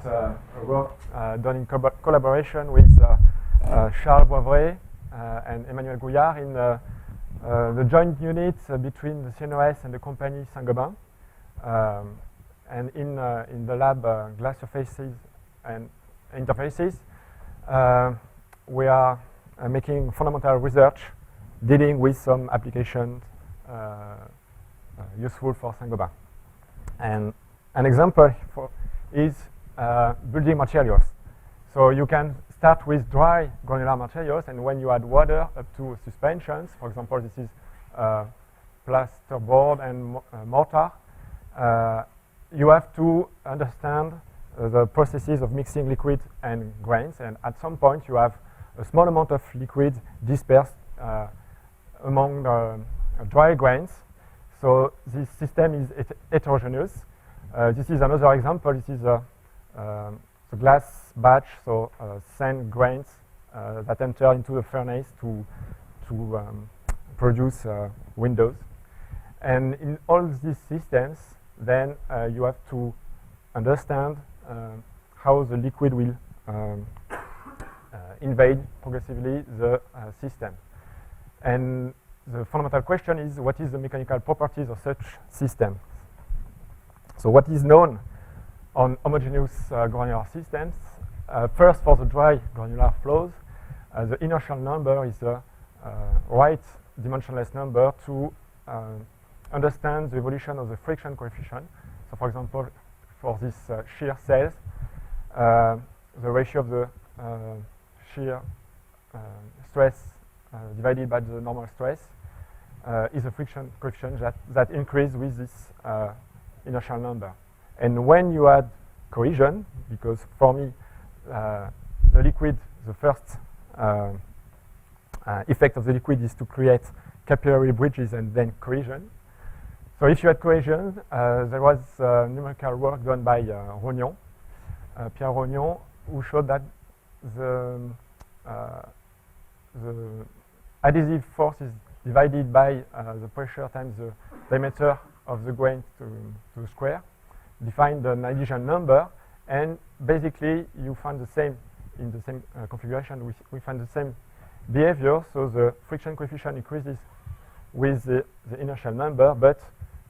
Work done in collaboration with Charles Boivray and Emmanuel Gouillard in the joint unit between the CNOS and the company Saint-Gobain, and in the lab glass surfaces and interfaces. We are making fundamental research dealing with some applications useful for Saint-Gobain. And an example is building materials. So you can start with dry granular materials, and when you add water up to suspensions, for example, this is plasterboard and mortar, you have to understand the processes of mixing liquid and grains, and at some point you have a small amount of liquid dispersed among the dry grains. So this system is heterogeneous. This is another example. This is the glass batch, so sand grains that enter into the furnace to produce windows. And in all these systems, then you have to understand how the liquid will invade progressively the system. And the fundamental question is, what is the mechanical properties of such systems? So what is known on homogeneous granular systems? First, for the dry granular flows, the inertial number is the right dimensionless number to understand the evolution of the friction coefficient. So for example, for this shear cells, the ratio of the shear stress divided by the normal stress is a friction coefficient that increases with this inertial number. And when you add cohesion, because for me the liquid, the first effect of the liquid is to create capillary bridges and then cohesion. So if you add cohesion, there was numerical work done by Rognon, Pierre Rognon, who showed that the adhesive force is divided by the pressure times the diameter of the grain to the square, define an adhesion number, and basically you find the same in the same configuration. We find the same behavior, so the friction coefficient increases with the inertial number, but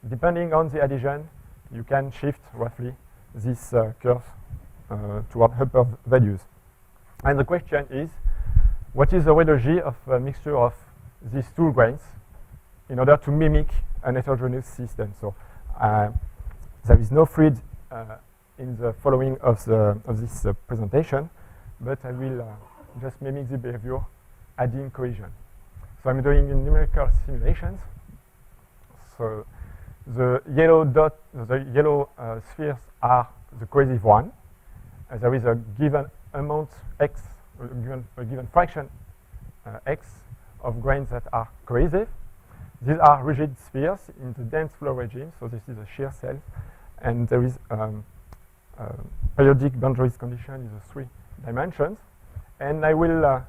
depending on the adhesion, you can shift roughly this curve toward upper values. And the question is, what is the rheology of a mixture of these two grains in order to mimic an heterogeneous system? So there is no fluid in the following of this presentation, but I will just mimic the behavior adding cohesion. So I'm doing numerical simulations. So the yellow dot, the yellow spheres are the cohesive one. There is a given amount x, a given fraction x of grains that are cohesive. These are rigid spheres in the dense flow regime, so this is a shear cell, and there is periodic boundaries condition in the 3 dimensions. And I will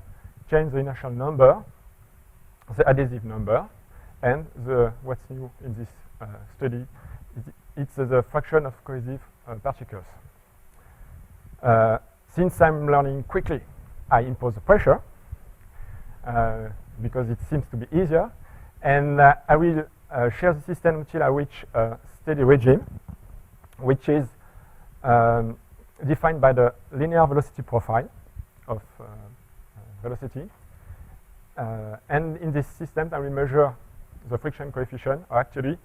change the inertial number, the adhesive number, and what's new in this study, it's the fraction of cohesive particles. Since I'm learning quickly, I impose the pressure because it seems to be easier, and I will share the system until I reach a steady regime, which is defined by the linear velocity profile of velocity. And in this system, I will measure the friction coefficient, or actually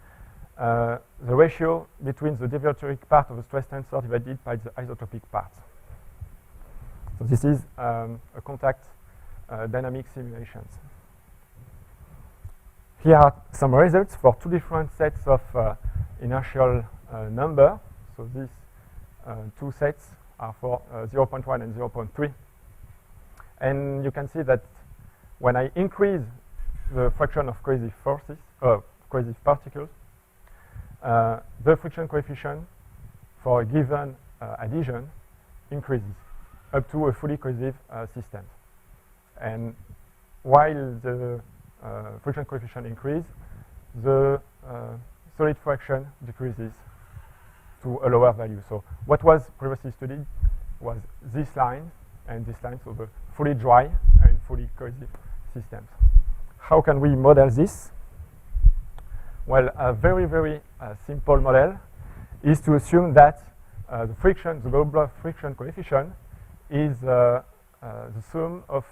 the ratio between the deviatoric part of the stress tensor divided by the isotropic part. So this is a contact dynamic simulations. Here are some results for 2 different sets of inertial number. So these 2 sets are for 0.1 and 0.3. And you can see that when I increase the fraction of cohesive forces, cohesive particles, the friction coefficient for a given adhesion increases up to a fully cohesive system. And while the friction coefficient increases, the solid fraction decreases to a lower value. So what was previously studied was this line and this line, so the fully dry and fully cohesive systems. How can we model this? Well, a very, very simple model is to assume that the friction, the global friction coefficient, is the sum of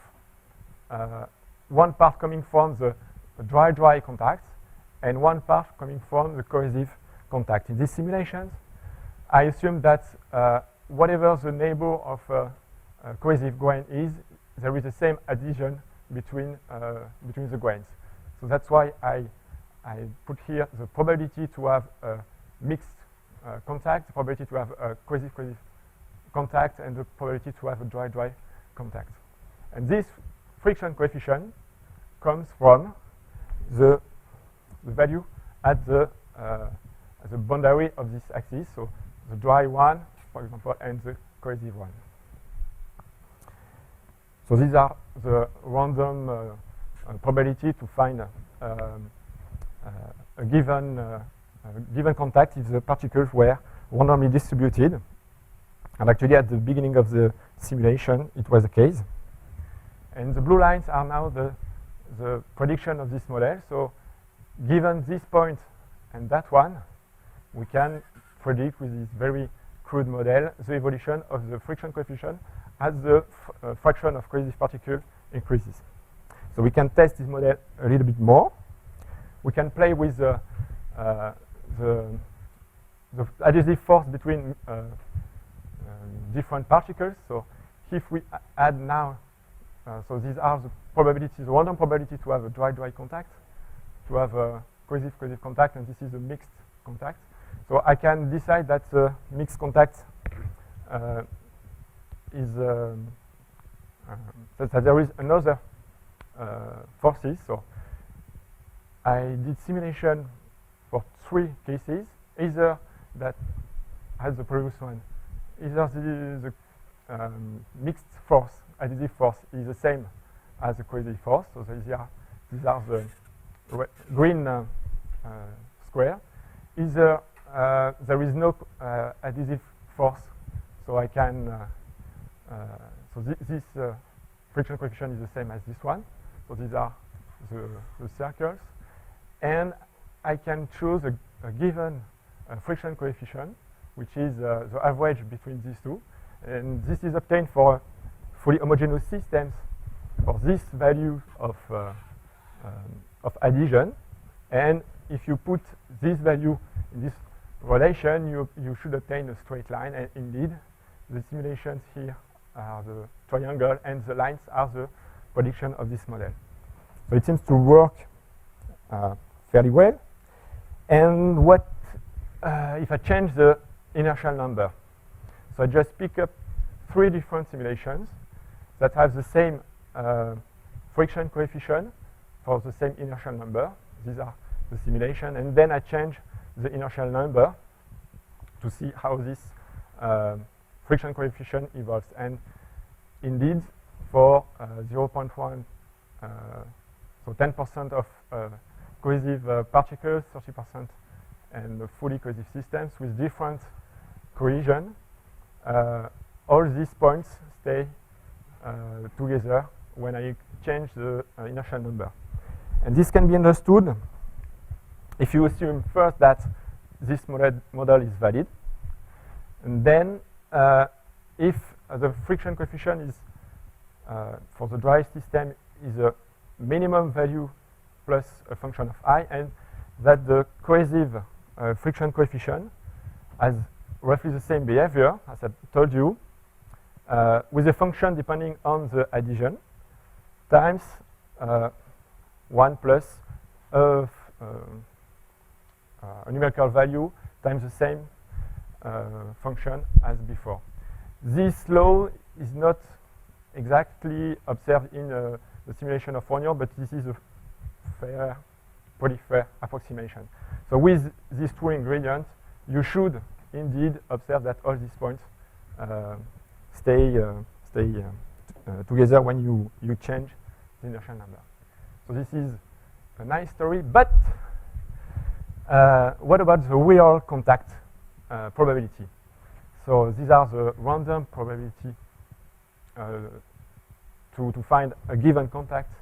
one part coming from the dry-dry contact and one part coming from the cohesive contact. In these simulations, I assume that whatever the neighbor of a cohesive grain is, there is the same adhesion between the grains. So that's why I put here the probability to have a mixed contact, the probability to have a cohesive contact, and the probability to have a dry-dry contact. And this friction coefficient comes from the value at the boundary of this axis, so the dry one, for example, and the cohesive one. So these are the random probability to find a given contact if the particles were randomly distributed. And actually, at the beginning of the simulation, it was the case. And the blue lines are now the prediction of this model. So given this point and that one, we can predict with this very crude model the evolution of the friction coefficient as the fraction of cohesive particles increases. So we can test this model a little bit more. We can play with the adhesive force between different particles. So if we add now, so these are the probabilities, the random probability to have a dry-dry contact, to have a cohesive contact, and this is a mixed contact. So I can decide that the mixed contact is that there is another forces. So I did simulation for 3 cases, either that has the previous one, either the mixed force, adhesive force, is the same as the cohesive force. So these are the green square. Either there is no adhesive force, so I can so this friction coefficient is the same as this one. So these are the circles, and I can choose a given friction coefficient, which is the average between these two, and this is obtained for fully homogeneous systems for this value of adhesion. And if you put this value in this relation, you should obtain a straight line. And indeed, the simulations here are the triangle, and the lines are the prediction of this model. So it seems to work fairly well. And what if I change the inertial number? So I just pick up 3 different simulations that have the same friction coefficient for the same inertial number. These are the simulation, and then I change the inertial number to see how this friction coefficient evolves. And indeed, for 0.1, so 10% of cohesive particles, 30%, and fully cohesive systems with different cohesion, all these points stay together when I change the inertial number. And this can be understood if you assume first that this model is valid, and then if the friction coefficient is for the dry system is a minimum value plus a function of I, and that the cohesive friction coefficient has roughly the same behavior as I told you, with a function depending on the adhesion times 1 plus of a numerical value times the same function as before. This law is not exactly observed in the simulation of 1 year, but this is a pretty fair approximation. So with these 2 ingredients, you should indeed observe that all these points stay together when you change the inertial number. So this is a nice story, but what about the real contact probability. So these are the random probability to find a given contact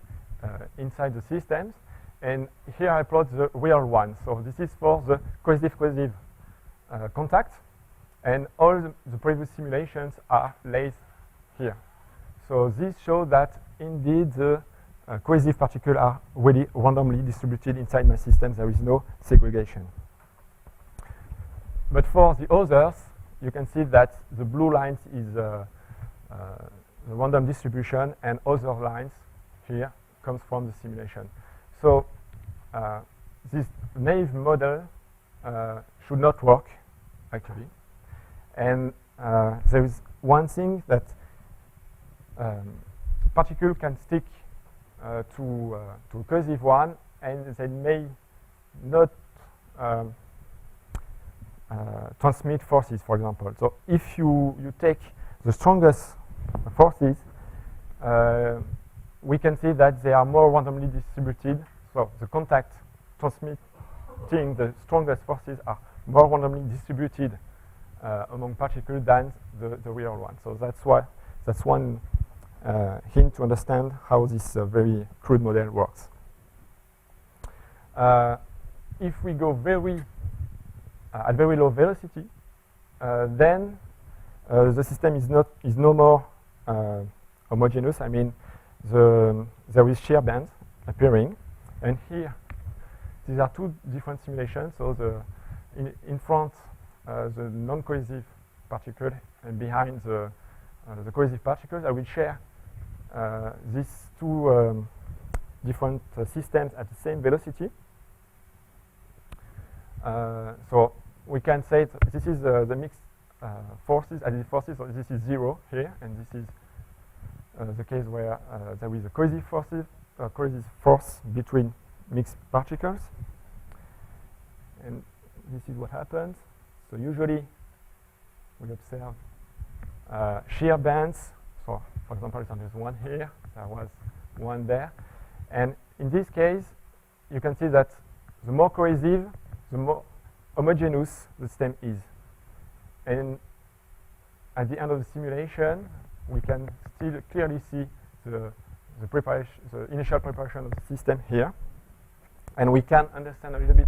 inside the systems. And here I plot the real one. So this is for the cohesive-cohesive contact. And all the previous simulations are laid here. So this shows that indeed the cohesive particles are really randomly distributed inside my system. There is no segregation. But for the others, you can see that the blue lines is the random distribution, and other lines here comes from the simulation. So this naive model should not work, actually. And there is one thing that particle can stick to a cohesive one, and they may not transmit forces, for example. So if you take the strongest forces, we can see that they are more randomly distributed. So the contact transmitting the strongest forces are more randomly distributed among particles than the real one. So that's one hint to understand how this very crude model works. If we go at very low velocity, then the system is no more homogeneous. I mean, there is shear bands appearing, and here these are two different simulations. So in front the non-cohesive particle, and behind the cohesive particles. I will share these two different systems at the same velocity. So we can say this is the mixed forces, additive forces. So this is 0 here, and this is the case where there is a cohesive force between mixed particles. And this is what happens. So usually we observe shear bands. So for example, there's one here, there was one there. And in this case, you can see that the more cohesive, the more homogeneous the system is. And at the end of the simulation, we can still clearly see the initial preparation of the system here. And we can understand a little bit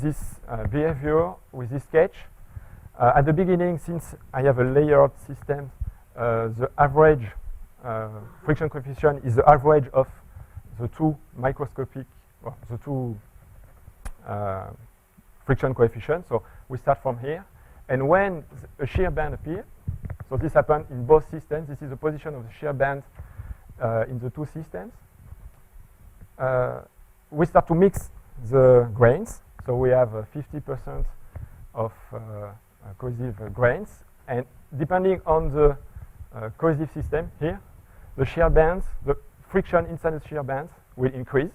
this behavior with this sketch. At the beginning, since I have a layered system, the average friction coefficient is the average of the two microscopic, or the two friction coefficients. So we start from here. And when a shear band appears, so this happened in both systems, this is the position of the shear band in the two systems. We start to mix the grains. So we have 50% of cohesive grains. And depending on the cohesive system here, the shear bands, the friction inside the shear bands will increase.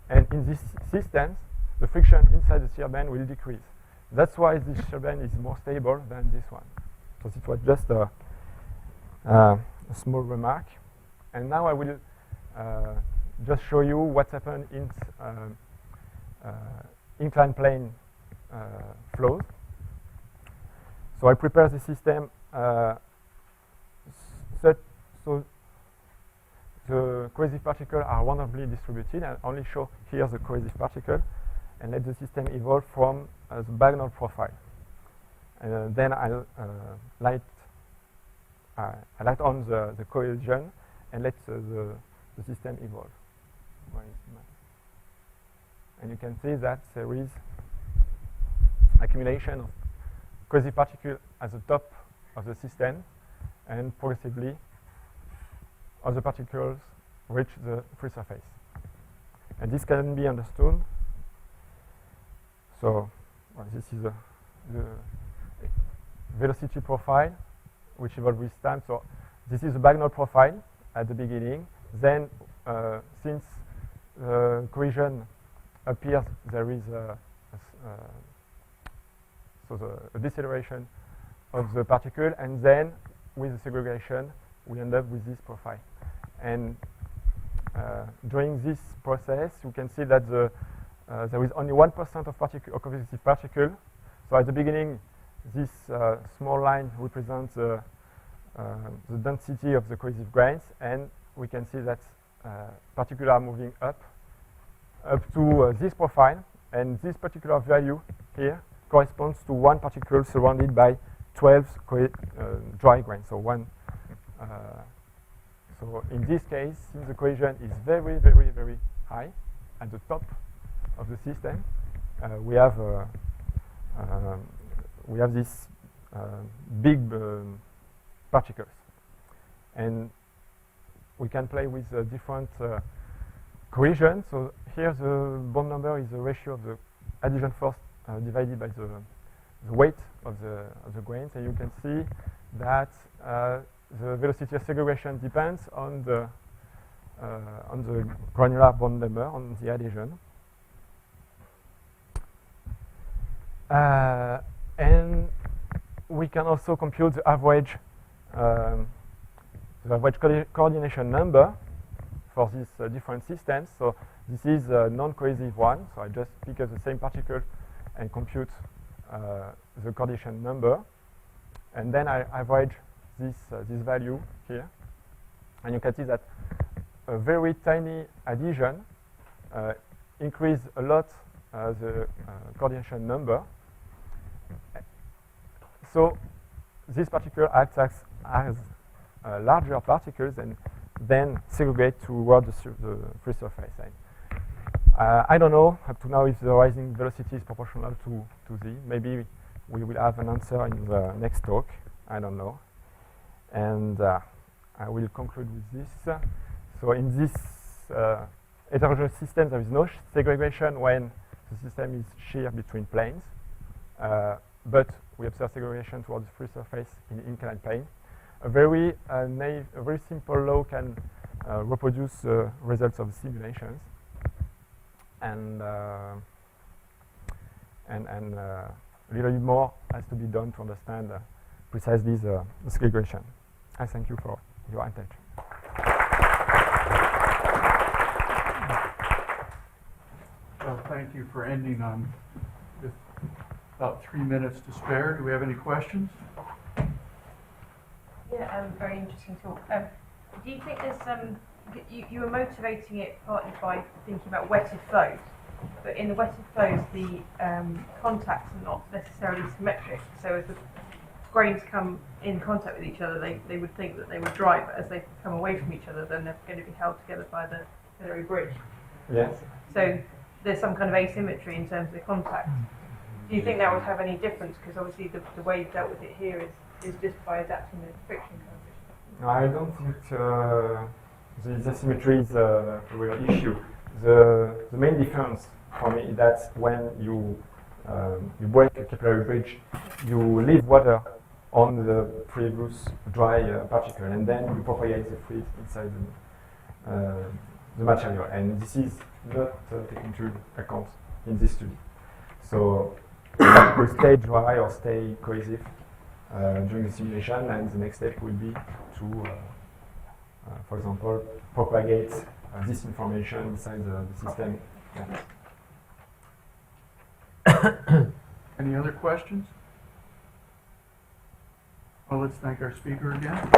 And in this system, the friction inside the shear band will decrease. That's why this shear band is more stable than this one. So it was just a small remark. And now I will just show you what's happened in inclined plane flows. So I prepare the system so the cohesive particles are randomly distributed, and only show here the cohesive particle, and let the system evolve from the Bagnall profile. And then I light on the cohesion and let the system evolve. And you can see that there is accumulation of cohesive particles at the top of the system, and progressively other particles reach the free surface. And this can be understood. So this is the velocity profile, which evolves with time. So this is the Bagnall profile at the beginning. Then, since cohesion appears, there is a deceleration of the particle, and then with the segregation, we end up with this profile. And during this process, you can see that there is only 1% of cohesive particle. So at the beginning, this small line represents the density of the cohesive grains, and we can see that particles are moving up to this profile, and this particular value here corresponds to one particle surrounded by 12 dry grains. So so in this case, since the cohesion is very, very, very high at the top of the system, we have these big particles, and we can play with different cohesion. So here the bond number is the ratio of the adhesion force divided by the weight of the grains, and you can see that the velocity of segregation depends on the granular bond number, on the adhesion. And we can also compute the average coordination number for these different systems. So this is a non-cohesive one. So I just pick up the same particle and compute the coordination number, and then I average this value here, and you can see that a very tiny adhesion increase a lot the coordination number. So this particle acts as larger particles and then segregate toward the free surface. I don't know up to now if the rising velocity is proportional to z. Maybe we will have an answer in the next talk. I don't know. And I will conclude with this. So in this heterogeneous system, there is no segregation when the system is shear between planes, but we observe segregation towards the free surface in inclined plane. A very simple law can reproduce results of simulations, and a little bit more has to be done to understand precisely the segregation. I thank you for your attention. Well, thank you for ending on with about 3 minutes to spare. Do we have any questions? Yeah, very interesting talk. Do you think there's you were motivating it partly by thinking about wetted flows, but in the wetted flows the contacts are not necessarily symmetric. So as the grains come in contact with each other, they would think that they would dry, but as they come away from each other, then they're going to be held together by the capillary bridge. Yes. So there's some kind of asymmetry in terms of the contact. Do you think that would have any difference? Because obviously the way you've dealt with it here is just by adapting the friction coefficient. No, I don't think the asymmetry is a real issue. The main difference for me is that when you break a capillary bridge, you leave water on the previous dry particle, and then you propagate the fluid inside the material. And this is not taken into account in this study. So that will stay dry or stay cohesive during the simulation, and the next step will be to, for example, propagate this information inside the system. Yeah. Any other questions? Well, let's thank our speaker again.